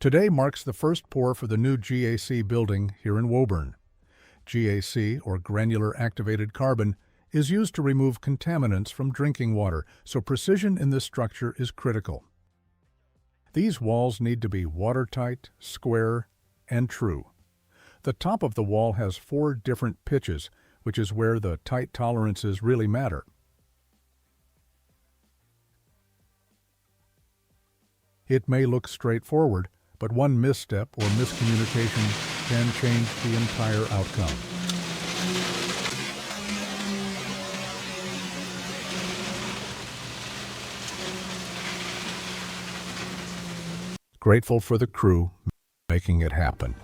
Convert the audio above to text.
Today marks the first pour for the new GAC building here in Woburn. GAC, or granular activated carbon, is used to remove contaminants from drinking water, so precision in this structure is critical. These walls need to be watertight, square, and true. The top of the wall has 4 different pitches, which is where the tight tolerances really matter. It may look straightforward, but one misstep or miscommunication can change the entire outcome. Grateful for the crew making it happen.